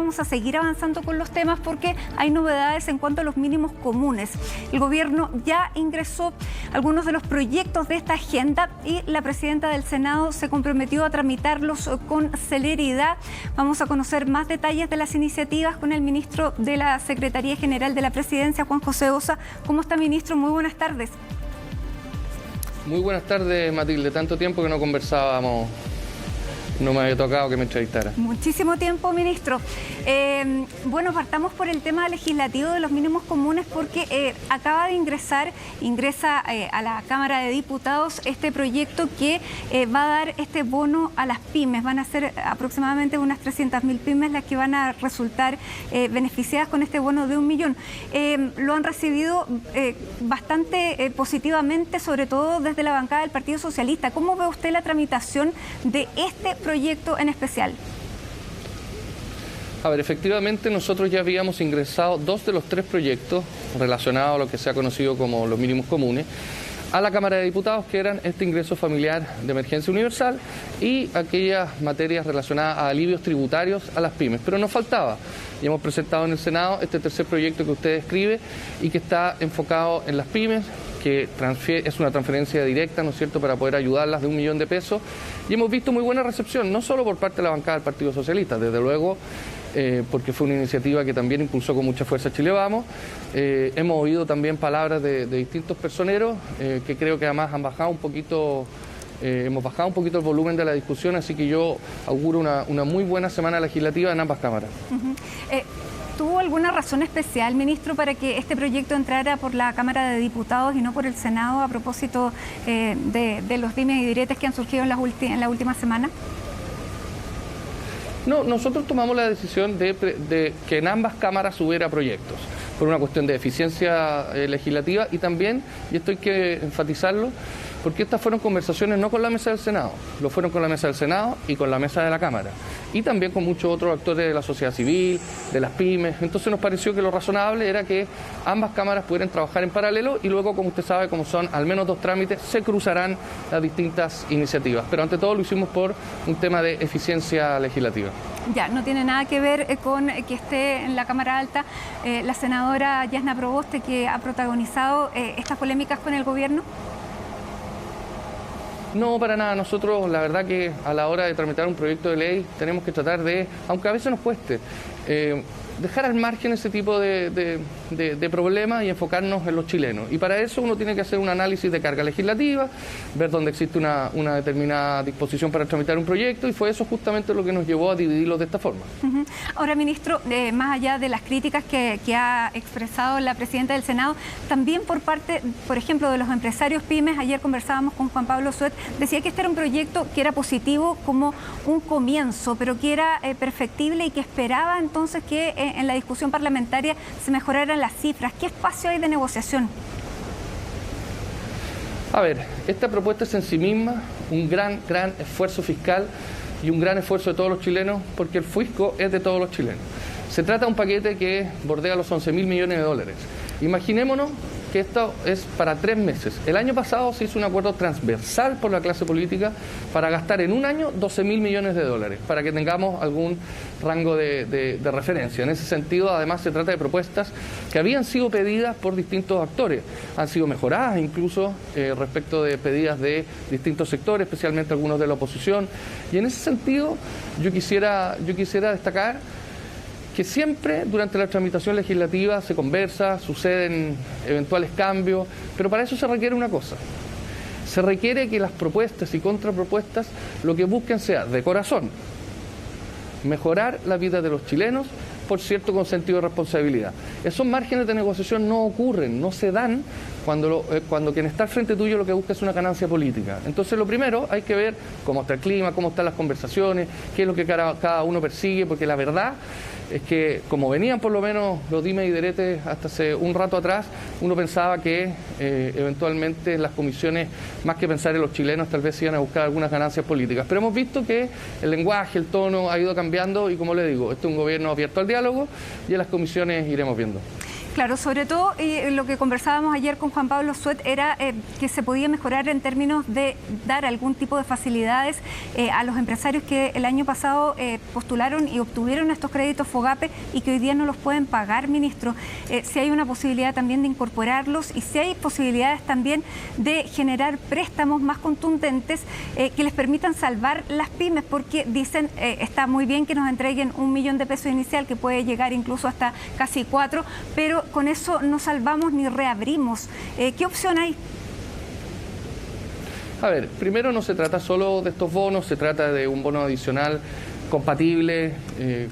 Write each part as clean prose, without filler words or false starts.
vamos a seguir avanzando con los temas porque hay novedades en cuanto a los mínimos comunes. El gobierno ya ingresó algunos de los proyectos de esta agenda y la presidenta del Senado se comprometió a tramitarlos con celeridad. Vamos a conocer más detalles de las iniciativas con el ministro de la Secretaría General de la Presidencia, Juan José Ossa. ¿Cómo está, ministro? Muy buenas tardes. Muy buenas tardes, Matilde. Tanto tiempo que no conversábamos. No me había tocado que me entrevistara. Muchísimo tiempo, ministro. Bueno, partamos por el tema legislativo de los mínimos comunes porque acaba de ingresa a la Cámara de Diputados este proyecto que va a dar este bono a las pymes. Van a ser aproximadamente unas 300.000 pymes las que van a resultar beneficiadas con este bono de 1 millón. Lo han recibido bastante positivamente, sobre todo desde la bancada del Partido Socialista. ¿Cómo ve usted la tramitación de este proyecto en especial? A ver, efectivamente nosotros ya habíamos ingresado 2 de los 3 proyectos relacionados a lo que se ha conocido como los mínimos comunes a la Cámara de Diputados, que eran este ingreso familiar de emergencia universal y aquellas materias relacionadas a alivios tributarios a las pymes. Pero nos faltaba, y hemos presentado en el Senado este tercer proyecto que usted describe y que está enfocado en las pymes, que es una transferencia directa, ¿no es cierto?, para poder ayudarlas de 1 millón de pesos. Y hemos visto muy buena recepción, no solo por parte de la bancada del Partido Socialista, desde luego, porque fue una iniciativa que también impulsó con mucha fuerza Chile Vamos. Hemos oído también palabras de distintos personeros que creo que además han bajado un poquito, hemos bajado un poquito el volumen de la discusión, así que yo auguro una muy buena semana legislativa en ambas cámaras. ¿Tuvo alguna razón especial, ministro, para que este proyecto entrara por la Cámara de Diputados y no por el Senado a propósito de los dimes y diretes que han surgido en la última semana? No, nosotros tomamos la decisión de que en ambas cámaras hubiera proyectos, por una cuestión de eficiencia legislativa y también, y esto hay que enfatizarlo, porque estas fueron conversaciones no con la mesa del Senado, lo fueron con la mesa del Senado y con la mesa de la Cámara, y también con muchos otros actores de la sociedad civil, de las pymes. Entonces nos pareció que lo razonable era que ambas cámaras pudieran trabajar en paralelo y luego, como usted sabe, como son al menos 2 trámites, se cruzarán las distintas iniciativas. Pero ante todo lo hicimos por un tema de eficiencia legislativa. Ya, no tiene nada que ver con que esté en la Cámara Alta la senadora Yasna Proboste, que ha protagonizado estas polémicas con el gobierno. No, para nada. Nosotros, la verdad que a la hora de tramitar un proyecto de ley tenemos que tratar de, aunque a veces nos cueste, dejar al margen ese tipo de problemas y enfocarnos en los chilenos. Y para eso uno tiene que hacer un análisis de carga legislativa, ver dónde existe una determinada disposición para tramitar un proyecto, y fue eso justamente lo que nos llevó a dividirlo de esta forma. Ahora, ministro, más allá de las críticas que ha expresado la presidenta del Senado, también por parte, por ejemplo, de los empresarios pymes, ayer conversábamos con Juan Pablo Suet, decía que este era un proyecto que era positivo como un comienzo, pero que era perfectible y que esperaba entonces que en la discusión parlamentaria se mejoraran las cifras. ¿Qué espacio hay de negociación? A ver, esta propuesta es en sí misma un gran esfuerzo fiscal y un gran esfuerzo de todos los chilenos, porque el fisco es de todos los chilenos. Se trata de un paquete que bordea los 11.000 millones de dólares. Imaginémonos que esto es para 3 meses. El año pasado se hizo un acuerdo transversal por la clase política para gastar en un año 12.000 millones de dólares, para que tengamos algún rango de referencia. En ese sentido, además, se trata de propuestas que habían sido pedidas por distintos actores, han sido mejoradas incluso respecto de pedidas de distintos sectores, especialmente algunos de la oposición. Y en ese sentido, yo quisiera destacar que siempre durante la tramitación legislativa se conversa, suceden eventuales cambios, pero para eso se requiere una cosa. Se requiere que las propuestas y contrapropuestas lo que busquen sea, de corazón, mejorar la vida de los chilenos, por cierto, con sentido de responsabilidad. Esos márgenes de negociación no ocurren, no se dan cuando quien está al frente tuyo lo que busca es una ganancia política. Entonces, lo primero, hay que ver cómo está el clima, cómo están las conversaciones, qué es lo que cada uno persigue, porque la verdad es que, como venían por lo menos los dimes y diretes hasta hace un rato atrás, uno pensaba que eventualmente las comisiones, más que pensar en los chilenos, tal vez iban a buscar algunas ganancias políticas. Pero hemos visto que el lenguaje, el tono ha ido cambiando y, como le digo, este es un gobierno abierto al diálogo y en las comisiones iremos viendo. Claro, sobre todo lo que conversábamos ayer con Juan Pablo Suet era que se podía mejorar en términos de dar algún tipo de facilidades a los empresarios que el año pasado postularon y obtuvieron estos créditos FOGAPE y que hoy día no los pueden pagar, ministro. Si hay una posibilidad también de incorporarlos y si hay posibilidades también de generar préstamos más contundentes que les permitan salvar las pymes, porque dicen, está muy bien que nos entreguen 1 millón de pesos inicial, que puede llegar incluso hasta casi 4, pero con eso no salvamos ni reabrimos. ¿Qué opción hay? A ver, primero no se trata solo de estos bonos, se trata de un bono adicional compatible,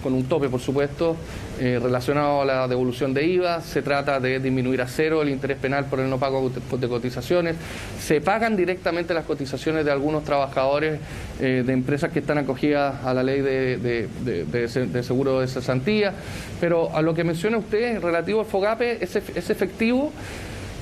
con un tope, por supuesto, relacionado a la devolución de IVA. Se trata de disminuir a cero el interés penal por el no pago de cotizaciones. Se pagan directamente las cotizaciones de algunos trabajadores de empresas que están acogidas a la ley de seguro de cesantía. Pero a lo que menciona usted relativo al FOGAPE, es efectivo,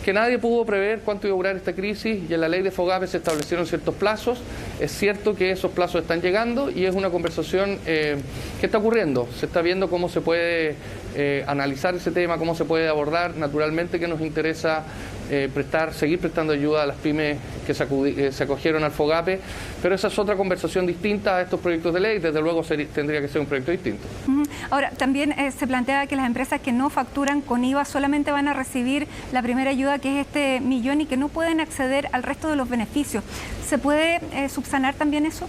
que nadie pudo prever cuánto iba a durar esta crisis y en la ley de FOGAPE se establecieron ciertos plazos. Es cierto que esos plazos están llegando y es una conversación que está ocurriendo. Se está viendo cómo se puede analizar ese tema, cómo se puede abordar. Naturalmente que nos interesa seguir prestando ayuda a las pymes que se acogieron al FOGAPE, pero esa es otra conversación distinta a estos proyectos de ley. Desde luego tendría que ser un proyecto distinto. Ahora, también se plantea que las empresas que no facturan con IVA solamente van a recibir la primera ayuda, que es este millón, y que no pueden acceder al resto de los beneficios. ¿Se puede subsanar también eso?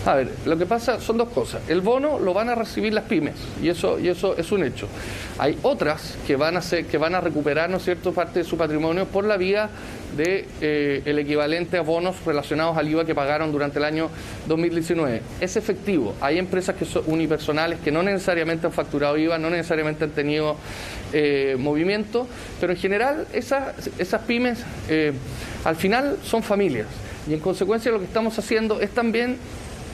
A ver, lo que pasa son dos cosas. El bono lo van a recibir las pymes y eso es un hecho. Hay otras que van a recuperar, ¿no es cierto?, parte de su patrimonio por la vía de el equivalente a bonos relacionados al IVA que pagaron durante el año 2019. Es efectivo. Hay empresas que son unipersonales que no necesariamente han facturado IVA, no necesariamente han tenido movimiento, pero en general esas pymes al final son familias y en consecuencia lo que estamos haciendo es también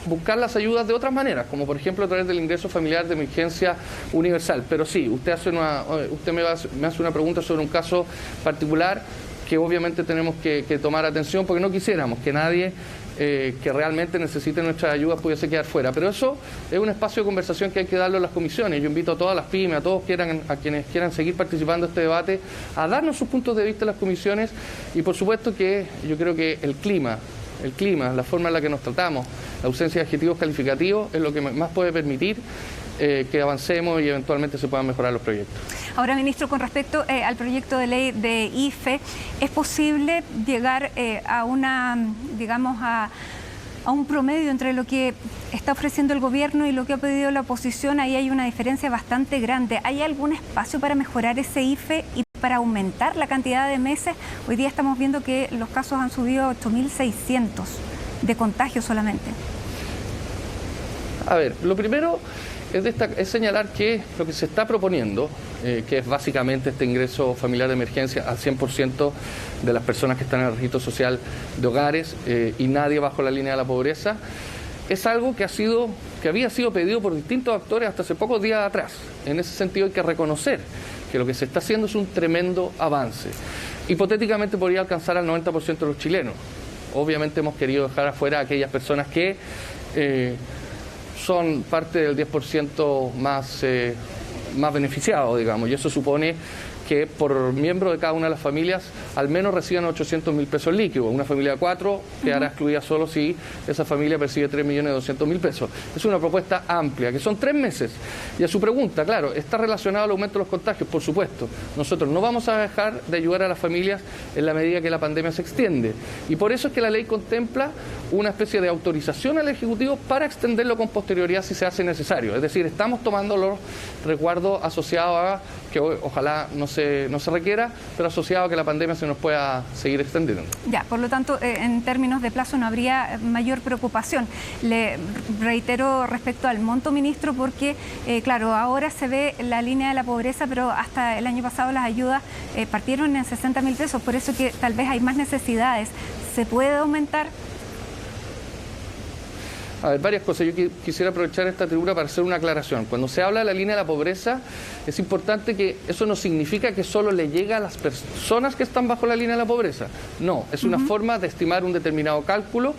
buscar las ayudas de otras maneras, como por ejemplo a través del ingreso familiar de emergencia universal. Pero sí, usted me hace una pregunta sobre un caso particular que obviamente tenemos que tomar atención, porque no quisiéramos que nadie que realmente necesite nuestras ayudas pudiese quedar fuera. Pero eso es un espacio de conversación que hay que darle a las comisiones. Yo invito a todas las pymes, a quienes quieran seguir participando en este debate, a darnos sus puntos de vista en las comisiones y por supuesto que yo creo que el clima, la forma en la que nos tratamos, la ausencia de adjetivos calificativos es lo que más puede permitir que avancemos y eventualmente se puedan mejorar los proyectos. Ahora, ministro, con respecto al proyecto de ley de IFE, ¿es posible llegar a un promedio entre lo que está ofreciendo el gobierno y lo que ha pedido la oposición? Ahí hay una diferencia bastante grande. ¿Hay algún espacio para mejorar ese IFE y para aumentar la cantidad de meses? Hoy día estamos viendo que los casos han subido a 8.600 de contagio solamente. A ver, lo primero es señalar que lo que se está proponiendo, que es básicamente este ingreso familiar de emergencia al 100% de las personas que están en el registro social de hogares y nadie bajo la línea de la pobreza, es algo que había sido pedido por distintos actores hasta hace pocos días atrás. En ese sentido hay que reconocer que lo que se está haciendo es un tremendo avance. Hipotéticamente podría alcanzar al 90% de los chilenos. Obviamente hemos querido dejar afuera a aquellas personas que son parte del 10% más beneficiado, digamos, y eso supone que por miembro de cada una de las familias al menos reciban 800.000 pesos líquidos. Una familia de 4 quedará excluida solo si esa familia percibe 3.200.000 pesos. Es una propuesta amplia, que son 3 meses. Y a su pregunta, claro, ¿está relacionado al aumento de los contagios? Por supuesto. Nosotros no vamos a dejar de ayudar a las familias en la medida que la pandemia se extiende. Y por eso es que la ley contempla una especie de autorización al Ejecutivo para extenderlo con posterioridad si se hace necesario. Es decir, estamos tomando los resguardos asociados a que ojalá no se requiera, pero asociado a que la pandemia se nos pueda seguir extendiendo. Ya, por lo tanto, en términos de plazo no habría mayor preocupación. Le reitero respecto al monto, ministro, porque, claro, ahora se ve la línea de la pobreza, pero hasta el año pasado las ayudas partieron en 60.000 pesos, por eso que tal vez hay más necesidades. ¿Se puede aumentar? A ver, varias cosas. Yo quisiera aprovechar esta tribuna para hacer una aclaración. Cuando se habla de la línea de la pobreza, es importante que eso no significa que solo le llega a las personas que están bajo la línea de la pobreza. No, es una forma de estimar un determinado cálculo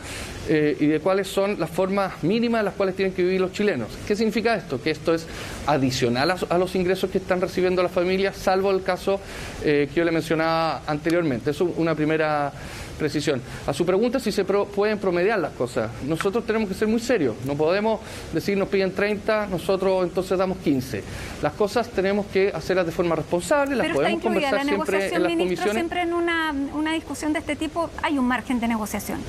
y de cuáles son las formas mínimas en las cuales tienen que vivir los chilenos. ¿Qué significa esto? Que esto es adicional a los ingresos que están recibiendo las familias, salvo el caso que yo le mencionaba anteriormente. Eso es una primera precisión. A su pregunta si se pueden promediar las cosas. Nosotros tenemos que ser muy serios. No podemos decir nos piden 30, nosotros entonces damos 15. Las cosas tenemos que hacerlas de forma responsable, las podemos conversar siempre en las comisiones. Siempre en una discusión de este tipo hay un margen de negociación.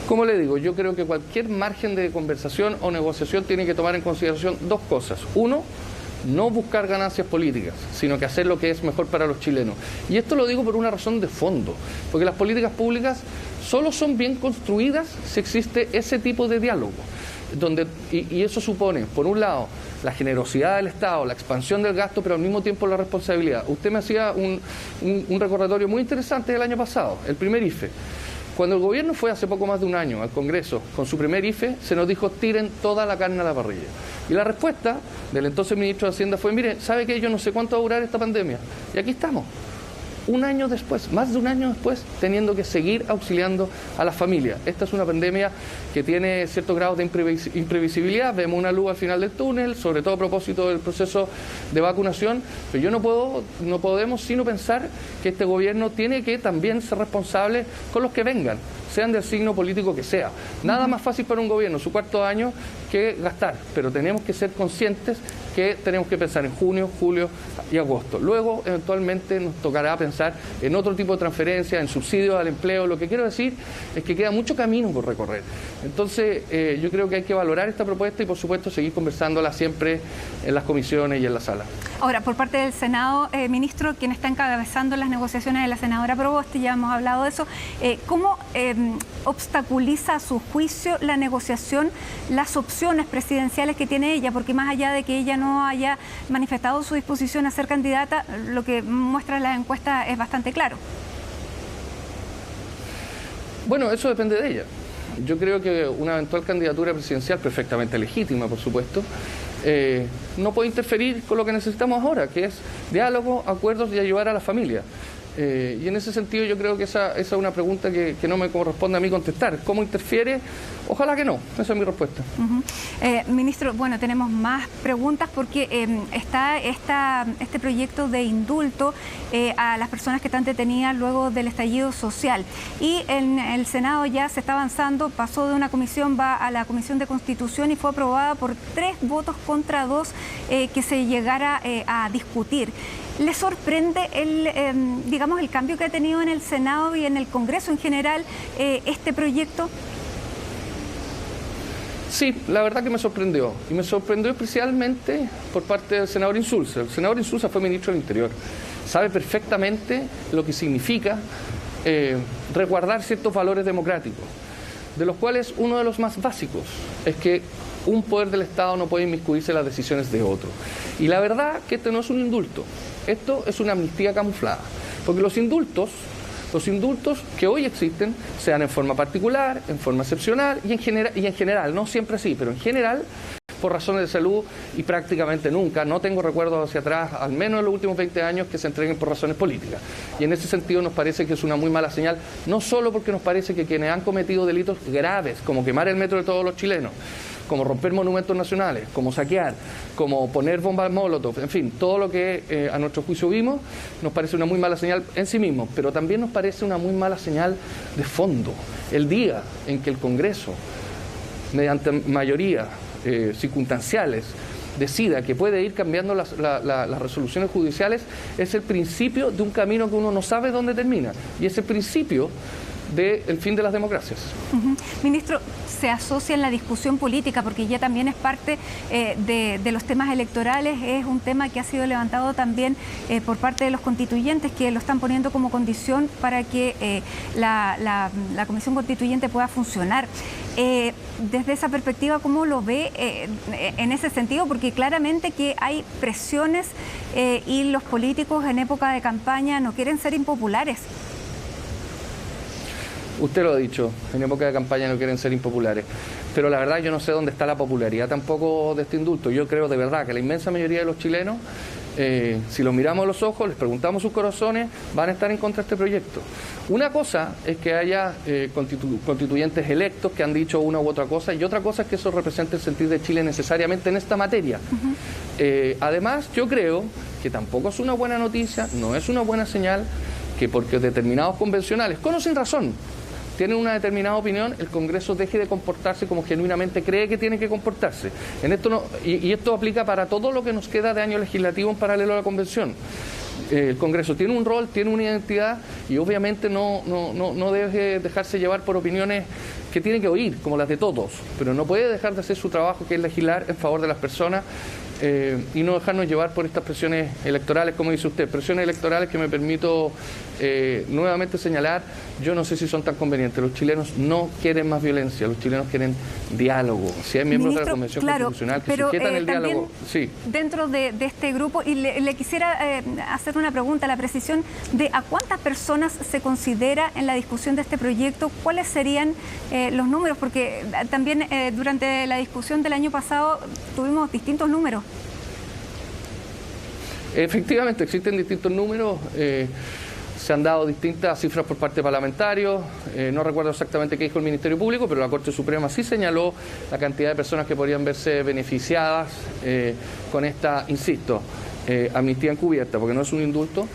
Como le digo, yo creo que cualquier margen de conversación o negociación tiene que tomar en consideración dos cosas. Uno, no buscar ganancias políticas, sino que hacer lo que es mejor para los chilenos. Y esto lo digo por una razón de fondo, porque las políticas públicas solo son bien construidas si existe ese tipo de diálogo. Y eso supone, por un lado, la generosidad del Estado, la expansión del gasto, pero al mismo tiempo la responsabilidad. Usted me hacía un recordatorio muy interesante del año pasado, el primer IFE. Cuando el gobierno fue hace poco más de un año al Congreso con su primer IFE, se nos dijo tiren toda la carne a la parrilla. Y la respuesta del entonces ministro de Hacienda fue, mire, ¿sabe qué? Yo no sé cuánto va a durar esta pandemia. Y aquí estamos. Un año después, más de un año después, teniendo que seguir auxiliando a las familias. Esta es una pandemia que tiene ciertos grados de imprevisibilidad, vemos una luz al final del túnel, sobre todo a propósito del proceso de vacunación, pero no podemos sino pensar que este gobierno tiene que también ser responsable con los que vengan, sean del signo político que sea. Nada más fácil para un gobierno, su cuarto año, que gastar, pero tenemos que ser conscientes que tenemos que pensar en junio, julio y agosto. Luego, eventualmente, nos tocará pensar en otro tipo de transferencias, en subsidios al empleo. Lo que quiero decir es que queda mucho camino por recorrer. Entonces, yo creo que hay que valorar esta propuesta y, por supuesto, seguir conversándola siempre en las comisiones y en la sala. Ahora, por parte del Senado, ministro, quien está encabezando las negociaciones de la senadora Proboste, ya hemos hablado de eso, ¿cómo obstaculiza a su juicio la negociación las opciones presidenciales que tiene ella? Porque más allá de que ella no haya manifestado su disposición a ser candidata, lo que muestra la encuesta es bastante claro. Bueno, eso depende de ella. Yo creo que una eventual candidatura presidencial, perfectamente legítima, por supuesto, no puede interferir con lo que necesitamos ahora, que es diálogo, acuerdos y ayudar a la familia. Y en ese sentido yo creo que esa es una pregunta que no me corresponde a mí contestar. ¿Cómo interfiere? Ojalá que no. Esa es mi respuesta. Ministro, bueno, tenemos más preguntas porque está este proyecto de indulto a las personas que están detenidas luego del estallido social. Y en el Senado ya se está avanzando, pasó de una comisión, va a la Comisión de Constitución y fue aprobada por 3 votos contra 2 que se llegara a discutir. ¿Le sorprende el cambio que ha tenido en el Senado y en el Congreso en general este proyecto? Sí, la verdad que me sorprendió. Y me sorprendió especialmente por parte del senador Insulza. El senador Insulza fue ministro del Interior. Sabe perfectamente lo que significa resguardar ciertos valores democráticos, de los cuales uno de los más básicos es que un poder del Estado no puede inmiscuirse en las decisiones de otro. Y la verdad que este no es un indulto. Esto es una amnistía camuflada, porque los indultos que hoy existen, sean en forma particular, en forma excepcional y en general, no siempre así, pero en general, por razones de salud y prácticamente nunca, no tengo recuerdos hacia atrás, al menos en los últimos 20 años, que se entreguen por razones políticas. Y en ese sentido nos parece que es una muy mala señal, no solo porque nos parece que quienes han cometido delitos graves, como quemar el metro de todos los chilenos, como romper monumentos nacionales, como saquear, como poner bombas Molotov, en fin, todo lo que a nuestro juicio vimos, nos parece una muy mala señal en sí mismo, pero también nos parece una muy mala señal de fondo. El día en que el Congreso, mediante mayoría circunstanciales, decida que puede ir cambiando las resoluciones judiciales, es el principio de un camino que uno no sabe dónde termina, y es el principio del fin de las democracias. Ministro, se asocia en la discusión política, porque ya también es parte de los temas electorales, es un tema que ha sido levantado también por parte de los constituyentes, que lo están poniendo como condición para que la Comisión Constituyente pueda funcionar. Desde esa perspectiva, ¿cómo lo ve en ese sentido? Porque claramente que hay presiones y los políticos en época de campaña no quieren ser impopulares. Usted lo ha dicho, en época de campaña no quieren ser impopulares, pero la verdad yo no sé dónde está la popularidad tampoco de este indulto. Yo creo de verdad que la inmensa mayoría de los chilenos, si los miramos a los ojos, les preguntamos sus corazones, van a estar en contra de este proyecto. Una cosa es que haya constituyentes electos que han dicho una u otra cosa, y otra cosa es que eso represente el sentir de Chile necesariamente en esta materia. Además, yo creo que tampoco es una buena noticia, no es una buena señal, que porque determinados convencionales, con o sin razón, tienen una determinada opinión, el Congreso deje de comportarse como genuinamente cree que tiene que comportarse. En esto no, y esto aplica para todo lo que nos queda de año legislativo en paralelo a la Convención. El Congreso tiene un rol, tiene una identidad y obviamente no debe dejarse llevar por opiniones que tiene que oír, como las de todos, pero no puede dejar de hacer su trabajo, que es legislar en favor de las personas, y no dejarnos llevar por estas presiones electorales, como dice usted, presiones electorales que me permito nuevamente señalar. Yo no sé si son tan convenientes. Los chilenos no quieren más violencia, los chilenos quieren diálogo. Si hay miembros de la Convención Constitucional que sujetan el diálogo, sí. Dentro de este grupo, y le quisiera hacer una pregunta, la precisión de a cuántas personas se considera en la discusión de este proyecto, cuáles serían los números, porque también durante la discusión del año pasado tuvimos distintos números. Efectivamente, existen distintos números. Se han dado distintas cifras por parte de parlamentarios, no recuerdo exactamente qué dijo el Ministerio Público, pero la Corte Suprema sí señaló la cantidad de personas que podrían verse beneficiadas con esta, insisto, amnistía encubierta, porque no es un indulto.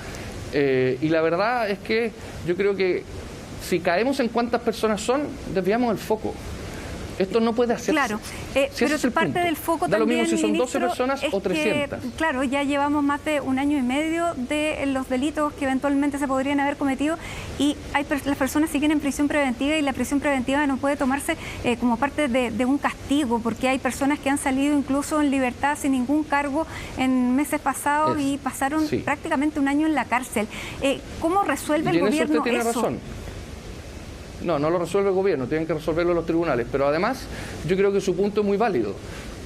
Y la verdad es que yo creo que si caemos en cuántas personas son, desviamos el foco. Esto no puede hacerse. Claro, si pero parte del foco da también, lo mismo si son 12 ministro, personas o 300. Claro, ya llevamos más de 1 año y medio de los delitos que eventualmente se podrían haber cometido y las personas siguen en prisión preventiva y la prisión preventiva no puede tomarse como parte de un castigo, porque hay personas que han salido incluso en libertad sin ningún cargo en meses pasados y pasaron prácticamente 1 año en la cárcel. ¿Cómo resuelve el gobierno eso? Usted tiene razón. No lo resuelve el gobierno, tienen que resolverlo los tribunales. Pero además, yo creo que su punto es muy válido.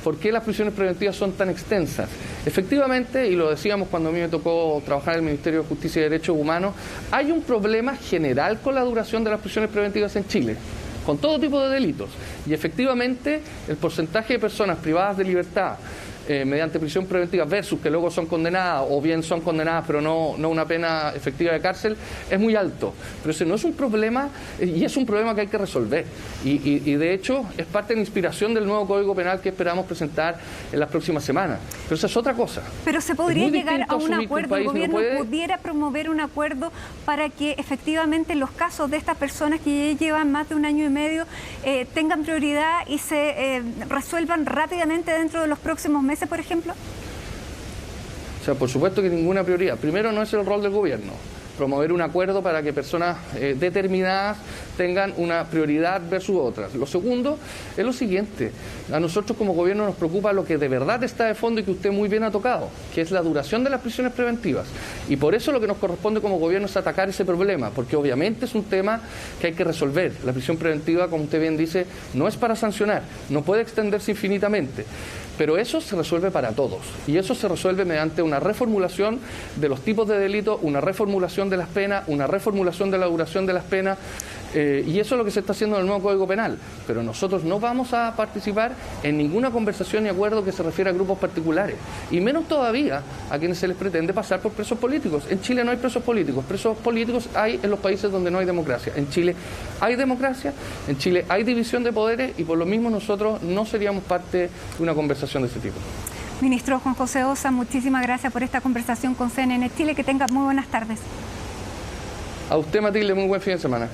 ¿Por qué las prisiones preventivas son tan extensas? Efectivamente, y lo decíamos cuando a mí me tocó trabajar en el Ministerio de Justicia y Derechos Humanos, hay un problema general con la duración de las prisiones preventivas en Chile, con todo tipo de delitos. Y efectivamente, el porcentaje de personas privadas de libertad mediante prisión preventiva versus que luego son condenadas, o bien son condenadas pero no una pena efectiva de cárcel, es muy alto. Pero ese no es un problema, y es un problema que hay que resolver. Y de hecho es parte de la inspiración del nuevo Código Penal que esperamos presentar en las próximas semanas. Pero esa es otra cosa. Pero se podría llegar a un acuerdo, el gobierno pudiera promover un acuerdo para que efectivamente los casos de estas personas que ya llevan más de 1 año y medio tengan prioridad y se resuelvan rápidamente dentro de los próximos meses, por ejemplo. O sea, por supuesto que ninguna prioridad. Primero, no es el rol del gobierno promover un acuerdo para que personas determinadas tengan una prioridad versus otras. Lo segundo es lo siguiente: a nosotros como gobierno nos preocupa lo que de verdad está de fondo y que usted muy bien ha tocado, que es la duración de las prisiones preventivas. Y por eso lo que nos corresponde como gobierno es atacar ese problema, porque obviamente es un tema que hay que resolver. La prisión preventiva, como usted bien dice, no es para sancionar, no puede extenderse infinitamente. Pero eso se resuelve para todos, y eso se resuelve mediante una reformulación de los tipos de delitos, una reformulación de las penas, una reformulación de la duración de las penas, y eso es lo que se está haciendo en el nuevo Código Penal. Pero nosotros no vamos a participar en ninguna conversación ni acuerdo que se refiera a grupos particulares, y menos todavía a quienes se les pretende pasar por presos políticos. En Chile no hay presos políticos hay en los países donde no hay democracia. En Chile hay democracia, en Chile hay división de poderes, y por lo mismo nosotros no seríamos parte de una conversación de ese tipo. Ministro Juan José Ossa, muchísimas gracias por esta conversación con CNN Chile. Que tenga muy buenas tardes. A usted, Matilde, muy buen fin de semana.